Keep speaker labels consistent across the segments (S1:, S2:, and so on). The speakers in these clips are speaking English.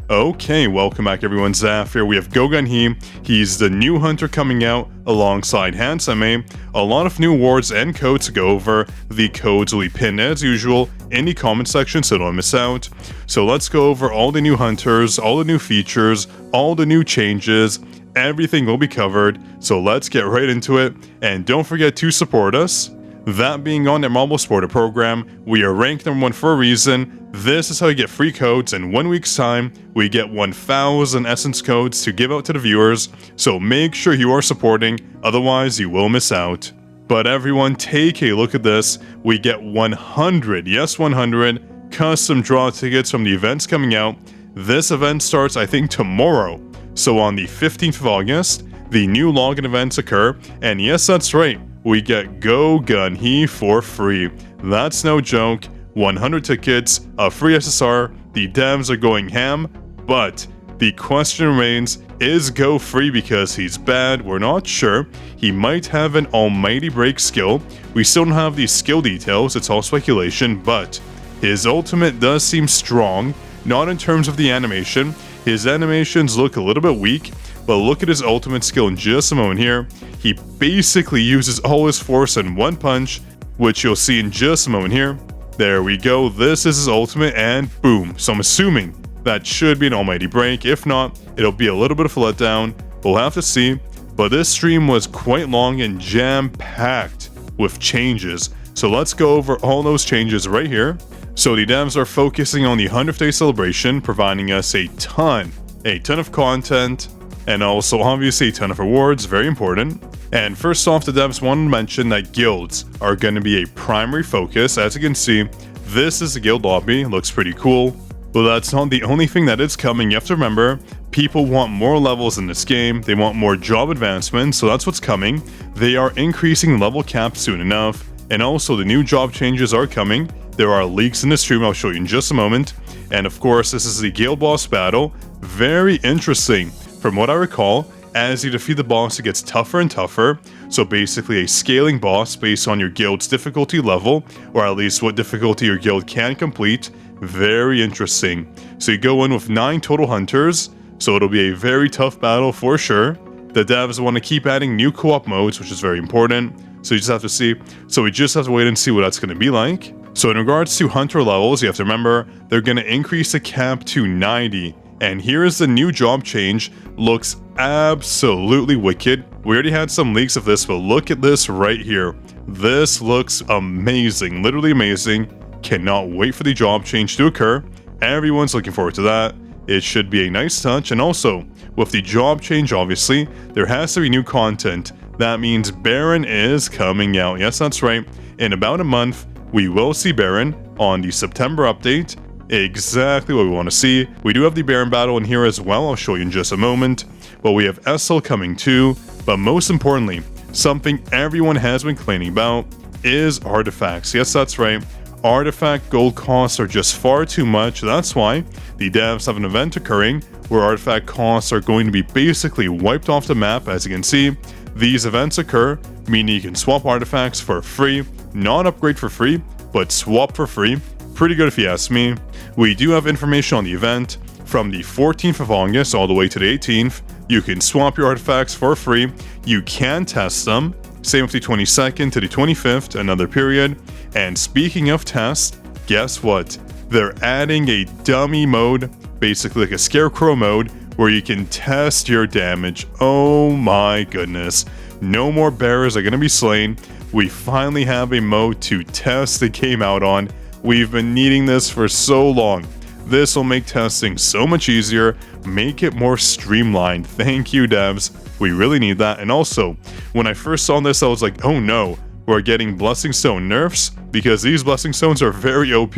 S1: Okay, welcome back everyone, Zaf here. We have Go Gunhee. He's the new hunter coming out alongside Hansame. A lot of new awards and codes to go over. The codes will be pinned as usual in the comment section so don't miss out. So let's go over all the new hunters, all the new features, all the new changes. Everything will be covered, so let's get right into it. And don't forget to support us. That being on the Marble Supporter program, we are ranked #1 for a reason. This is how you get free codes. In 1 week's time, we get 1,000 essence codes to give out to the viewers, so make sure you are supporting, otherwise you will miss out. But everyone, take a look at this. We get 100, yes 100, custom draw tickets from the events coming out. This event starts I think tomorrow. So on the 15th of August, the new login events occur, and yes that's right, we get Go Gunhee for free. That's no joke. 100 tickets, a free SSR, the devs are going ham, but the question remains, is Go free because he's bad? We're not sure. He might have an almighty break skill. We still don't have the skill details, it's all speculation, but his ultimate does seem strong, not in terms of the animation. His animations look a little bit weak, but look at his ultimate skill in just a moment here. He basically uses all his force in one punch, which you'll see in just a moment here. There we go, this is his ultimate and boom. So I'm assuming that should be an almighty break. If not, it'll be a little bit of a letdown. We'll have to see. But this stream was quite long and jam-packed with changes. So let's go over all those changes right here. So the devs are focusing on the 100th day celebration, providing us a ton of content, and also obviously a ton of rewards, very important. And first off, the devs wanted to mention that guilds are going to be a primary focus. As you can see, this is the guild lobby, looks pretty cool. But that's not the only thing that is coming. You have to remember, people want more levels in this game, they want more job advancements, so that's what's coming. They are increasing level cap soon enough, and also the new job changes are coming. There are leaks in the stream I'll show you in just a moment. And of course, this is the guild boss battle. Very interesting. From what I recall, as you defeat the boss, it gets tougher and tougher. So basically a scaling boss based on your guild's difficulty level, or at least what difficulty your guild can complete. Very interesting. So you go in with 9 total hunters, so it'll be a very tough battle for sure. The devs want to keep adding new co-op modes, which is very important. So you just have to see. So we just have to wait and see what that's going to be like. So in regards to hunter levels, you have to remember, they're going to increase the cap to 90. And here is the new job change. Looks absolutely wicked. We already had some leaks of this, but look at this right here. This looks amazing, literally amazing. Cannot wait for the job change to occur. Everyone's looking forward to that. It should be a nice touch. And also, with the job change, obviously, there has to be new content. That means Baron is coming out. Yes, that's right. In about a month, we will see Baron on the September update. Exactly what we want to see. We do have the Baron battle in here as well. I'll show you in just a moment. But we have SL coming too. But most importantly, something everyone has been complaining about is artifacts. Yes, that's right. Artifact gold costs are just far too much. That's why the devs have an event occurring where artifact costs are going to be basically wiped off the map. As you can see, these events occur, meaning you can swap artifacts for free. Not upgrade for free, but swap for free. Pretty good if you ask me. We do have information on the event. From the 14th of August all the way to the 18th, you can swap your artifacts for free. You can test them. Same with the 22nd to the 25th, another period. And speaking of test, guess what? They're adding a dummy mode, basically like a scarecrow mode, where you can test your damage. Oh my goodness. No more bearers are going to be slain. We finally have a mode to test the game out on. We've been needing this for so long. This will make testing so much easier, make it more streamlined. Thank you, devs. We really need that. And also, when I first saw this, I was like, oh no, we're getting Blessing Stone nerfs because these Blessing Stones are very OP.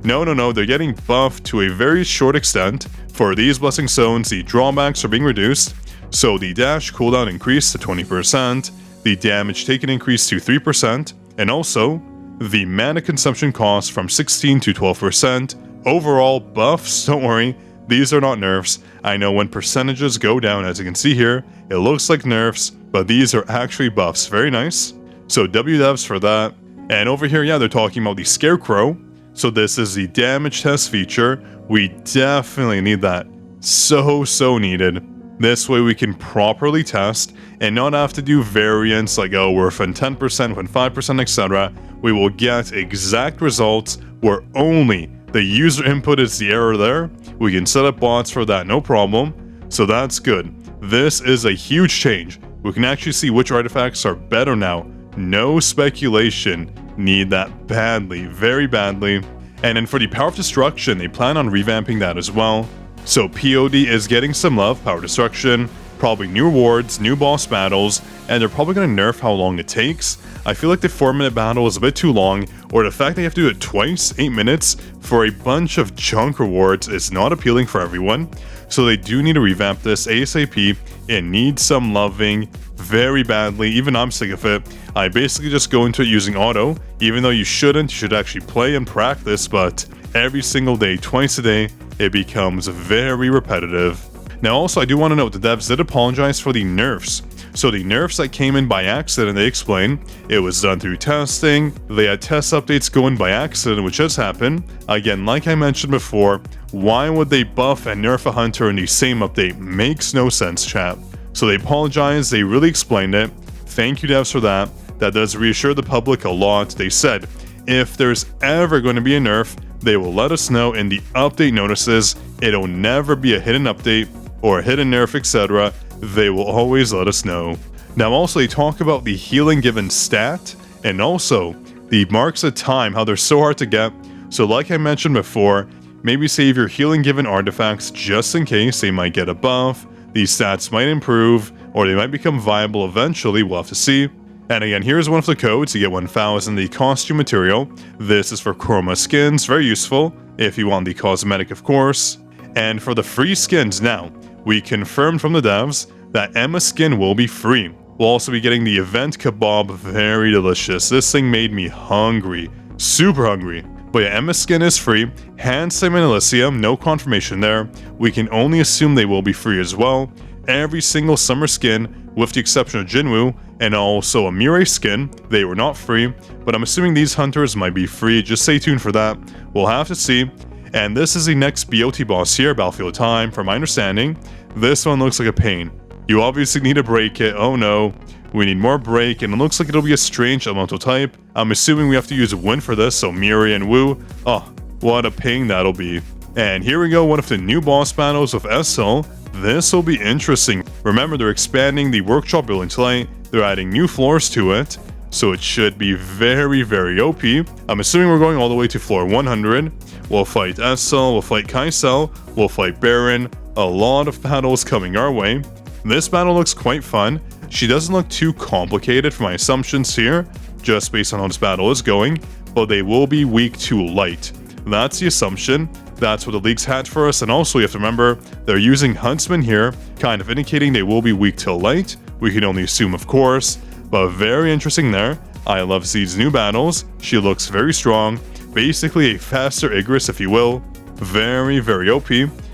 S1: No, they're getting buffed to a very short extent. For these Blessing Stones, the drawbacks are being reduced. So the dash cooldown increased to 20%, the damage taken increased to 3%, and also the mana consumption cost from 16 to 12%. Overall buffs, don't worry, these are not nerfs. I know when percentages go down, as you can see here, it looks like nerfs, but these are actually buffs. Very nice. So WDevs for that. And over here, yeah, they're talking about the Scarecrow. So this is the damage test feature. We definitely need that. So needed. This way we can properly test and not have to do variants like, oh, we're within 10%, within 5%, etc. We will get exact results where only the user input is the error there. We can set up bots for that, no problem. So that's good. This is a huge change. We can actually see which artifacts are better now. No speculation. Need that badly, very badly. And then for the Power of Destruction, they plan on revamping that as well. So POD is getting some love, Power Destruction, probably new rewards, new boss battles, and they're probably going to nerf how long it takes. I feel like the 4-minute battle is a bit too long, or the fact that you have to do it twice, 8 minutes, for a bunch of junk rewards is not appealing for everyone. So they do need to revamp this ASAP. It needs some loving very badly. Even I'm sick of it. I basically just go into it using auto, even though you shouldn't. You should actually play and practice, but every single day, twice a day, it becomes very repetitive. Now also, I do want to note the devs did apologize for the nerfs. So the nerfs that came in by accident, they explain, it was done through testing, they had test updates going by accident, which has happened. Again, like I mentioned before, why would they buff and nerf a hunter in the same update? Makes no sense, chat. So they apologized, they really explained it. Thank you devs for that. That does reassure the public a lot. They said, if there's ever going to be a nerf, they will let us know in the update notices. It'll never be a hidden update or a hidden nerf, etc. They will always let us know. Now also they talk about the healing given stat and also the marks of time, how they're so hard to get. So like I mentioned before, maybe save your healing given artifacts just in case they might get a buff, these stats might improve, or they might become viable eventually, we'll have to see. And again, here's one of the codes to get 1000 the costume material. This is for chroma skins, very useful if you want the cosmetic, of course. And for the free skins now, we confirmed from the devs that Emma skin will be free. We'll also be getting the event kebab, very delicious. This thing made me hungry, super hungry. But yeah, Emma skin is free. Handsome and Elysium, no confirmation there. We can only assume they will be free as well. Every single summer skin, with the exception of Jinwoo, and also a Mirai skin, they were not free, but I'm assuming these hunters might be free. Just stay tuned for that. We'll have to see. And this is the next BOT boss here, Battlefield Time, from my understanding. This one looks like a pain. You obviously need to break it. Oh no. We need more break, and it looks like it'll be a strange elemental type. I'm assuming we have to use Wind for this, so Mirai and Wu. Oh, what a pain that'll be. And here we go, one of the new boss battles with SL. This will be interesting. Remember, they're expanding the workshop building tonight. They're adding new floors to it, so it should be very OP. I'm assuming we're going all the way to floor 100. We'll fight SL, we'll fight Kaisel, we'll fight Baron. A lot of battles coming our way. This battle looks quite fun. She doesn't look too complicated for my assumptions here, just based on how this battle is going, but they will be weak to light. That's the assumption. That's what the leaks had for us, and also you have to remember, they're using Huntsman here, kind of indicating they will be weak to light. We can only assume, of course, but very interesting there. I love Zeed's new battles. She looks very strong, basically a faster Igris, if you will. Very OP.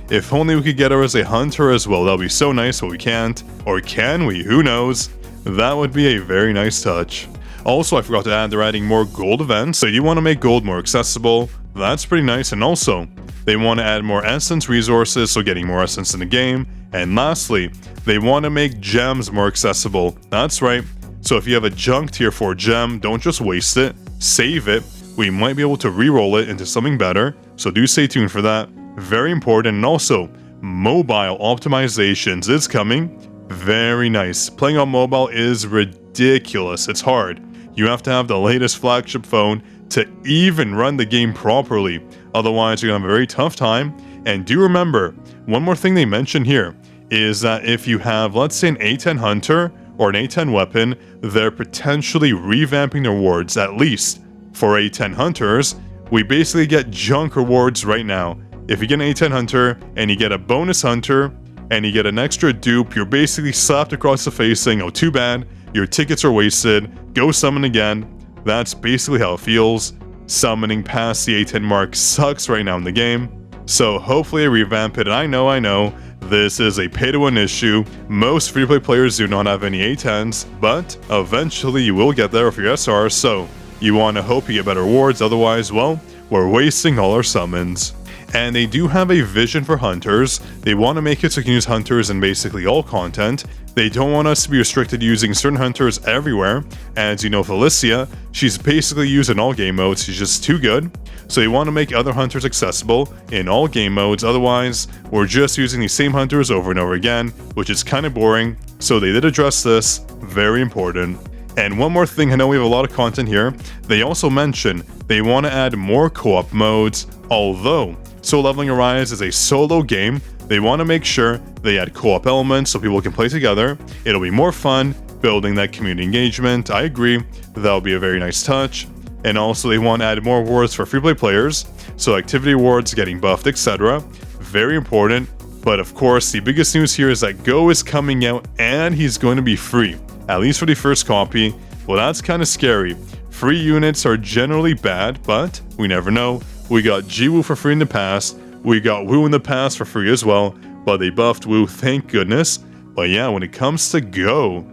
S1: If only we could get her as a hunter as well, that would be so nice, but we can't. Or can we? Who knows? That would be a very nice touch. Also, I forgot to add, they're adding more gold events, so you want to make gold more accessible. That's pretty nice, and also, they want to add more essence resources, so getting more essence in the game. And lastly, they want to make gems more accessible. That's right. So if you have a junk tier 4 gem, don't just waste it, save it. We might be able to reroll it into something better, so do stay tuned for that. Very important. And also, mobile optimizations is coming. Very nice. Playing on mobile is ridiculous. It's hard. You have to have the latest flagship phone to even run the game properly. Otherwise, you're going to have a very tough time. And do remember, one more thing they mention here is that if you have, let's say, an A10 hunter or an A10 weapon, they're potentially revamping the rewards, at least for A10 hunters. We basically get junk rewards right now. If you get an A10 hunter and you get a bonus hunter and you get an extra dupe, you're basically slapped across the face saying, oh, too bad, your tickets are wasted, go summon again. That's basically how it feels. Summoning past the A10 mark sucks right now in the game. So hopefully I revamp it. And I know, this is a pay-to-win issue. Most free-to-play players do not have any A10s, but eventually you will get there with your SR, so you want to hope you get better rewards, otherwise, well, we're wasting all our summons. And they do have a vision for hunters. They want to make it so you can use hunters in basically all content. They don't want us to be restricted to using certain hunters everywhere. As you know, Felicia, she's basically used in all game modes. She's just too good. So they want to make other hunters accessible in all game modes. Otherwise, we're just using the same hunters over and over again, which is kind of boring. So they did address this. Very important. And one more thing, I know we have a lot of content here. They also mention they want to add more co-op modes. Although Soul Leveling Arise is a solo game, they want to make sure they add co-op elements so people can play together. It'll be more fun, building that community engagement. I agree, that'll be a very nice touch. And also they want to add more awards for free-play players, so activity awards getting buffed, etc. Very important. But of course, the biggest news here is that Go is coming out and he's going to be free, at least for the first copy. Well, that's kind of scary. Free units are generally bad, but we never know. We got Jiwoo for free in the past. We got Wu in the past for free as well, but they buffed Wu, thank goodness. But yeah, when it comes to Go,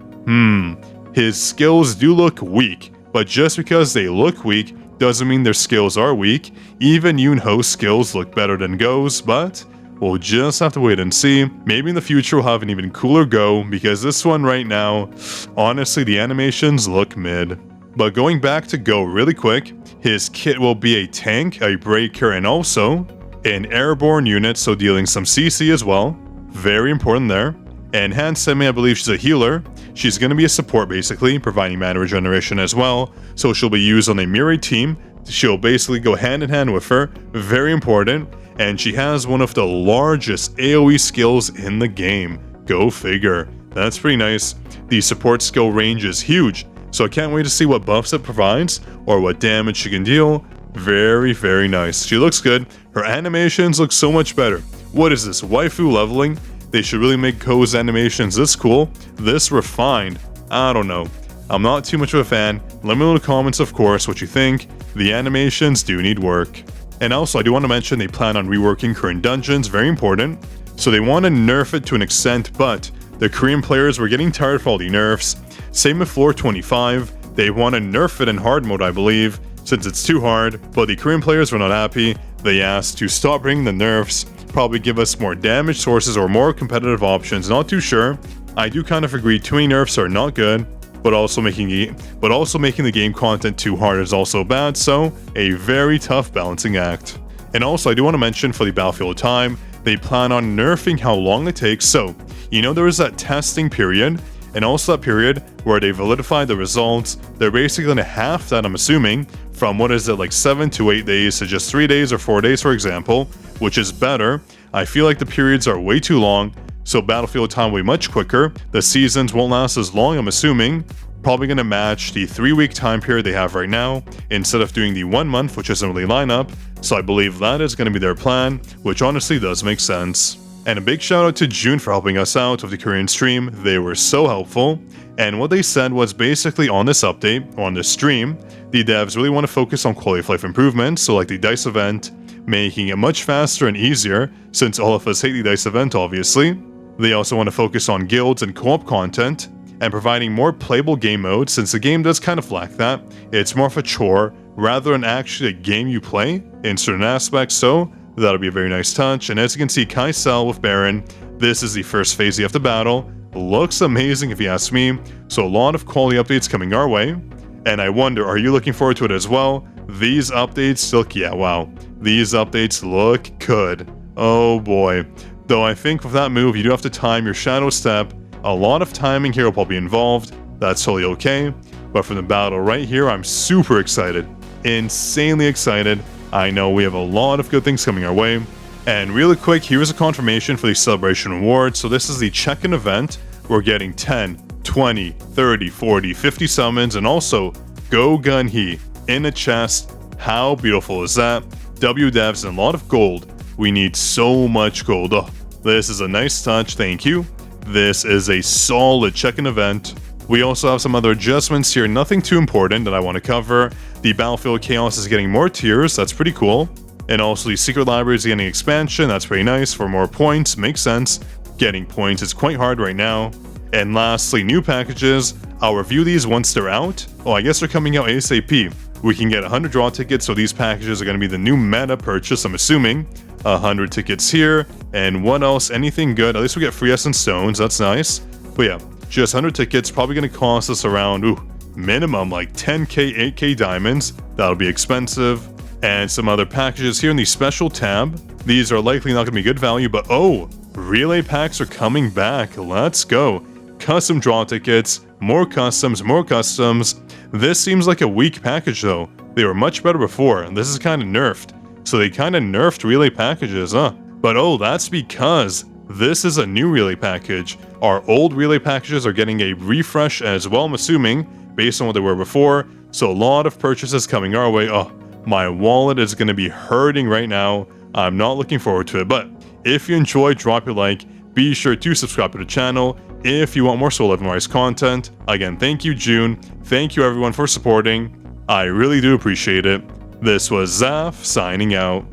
S1: his skills do look weak, but just because they look weak doesn't mean their skills are weak. Even Yoonho's skills look better than Go's, but we'll just have to wait and see. Maybe in the future we'll have an even cooler Go, because this one right now, honestly, the animations look mid. But going back to Go really quick, his kit will be a tank, a breaker, and also an airborne unit, so dealing some CC as well. Very important there. And Hansemi, I believe she's a healer. She's going to be a support basically, providing mana regeneration as well. So she'll be used on a Mirai team. She'll basically go hand in hand with her. Very important. And she has one of the largest AoE skills in the game. Go figure. That's pretty nice. The support skill range is huge, so I can't wait to see what buffs it provides or what damage she can deal. Very, very nice. She looks good. Her animations look so much better. What is this, waifu leveling? They should really make Go's animations this cool, this refined. I don't know. I'm not too much of a fan. Let me know in the comments, of course, what you think. The animations do need work. And also, I do want to mention they plan on reworking current dungeons, very important. So they want to nerf it to an extent, but the Korean players were getting tired of all the nerfs. Same with floor 25. They want to nerf it in hard mode, I believe, since it's too hard, but the Korean players were not happy. They asked to stop bringing the nerfs, probably give us more damage sources or more competitive options, not too sure. I do kind of agree, too many nerfs are not good, but also making the game content too hard is also bad, so a very tough balancing act. And also, I do want to mention for the battlefield time, they plan on nerfing how long it takes. So, you know, there was that testing period, and also that period where they validified the results. They're basically going to half that, I'm assuming, from what is it, like 7 to 8 days to just 3 days or 4 days, for example, which is better. I feel like the periods are way too long, so battlefield time will be much quicker. The seasons won't last as long, I'm assuming. Probably going to match the 3-week time period they have right now, instead of doing the 1 month, which doesn't really line up. So I believe that is going to be their plan, which honestly does make sense. And a big shout out to June for helping us out with the Korean stream. They were so helpful. And what they said was basically on this update, or on this stream, the devs really want to focus on quality of life improvements, so like the DICE event, making it much faster and easier, since all of us hate the DICE event obviously. They also want to focus on guilds and co-op content, and providing more playable game modes, since the game does kind of lack that. It's more of a chore, rather than actually a game you play in certain aspects, so that'll be a very nice touch. And as you can see, Kaisel with Baron, this is the first phase you have to battle. Looks amazing if you ask me, so a lot of quality updates coming our way. And I wonder, are you looking forward to it as well? These updates look, yeah, wow. These updates look good. Oh boy. Though I think with that move, you do have to time your shadow step. A lot of timing here will probably be involved. That's totally okay. But for the battle right here, I'm super excited. Insanely excited. I know we have a lot of good things coming our way. And really quick, here's a confirmation for the Celebration Award. So this is the check-in event. We're getting 10, 20, 30, 40, 50 summons, and also Go Gunhee in a chest. How beautiful is that? W devs and a lot of gold. We need so much gold. Oh, this is a nice touch, thank you. This is a solid check-in event. We also have some other adjustments here, nothing too important that I want to cover. The Battlefield Chaos is getting more tiers, that's pretty cool. And also the Secret Library is getting expansion, that's pretty nice for more points, makes sense. Getting points is quite hard right now. And lastly, new packages. I'll review these once they're out. Oh, I guess they're coming out ASAP. We can get 100 draw tickets, so these packages are going to be the new meta purchase, I'm assuming. 100 tickets here. And what else? Anything good? At least we get free essence stones. That's nice. But yeah, just 100 tickets. Probably going to cost us around, minimum like 10k, 8k diamonds. That'll be expensive. And some other packages here in the special tab. These are likely not going to be good value, but relay packs are coming back. Let's go. Custom draw tickets, more customs, more customs. This seems like a weak package though. They were much better before, and this is kind of nerfed. So they kind of nerfed relay packages, huh? But that's because this is a new relay package. Our old relay packages are getting a refresh as well, I'm assuming, based on what they were before. So a lot of purchases coming our way. My wallet is going to be hurting right now. I'm not looking forward to it, but if you enjoyed, drop your like. Be sure to subscribe to the channel if you want more Soul Level Rise content. Again, thank you, June. Thank you everyone for supporting. I really do appreciate it. This was Zaf signing out.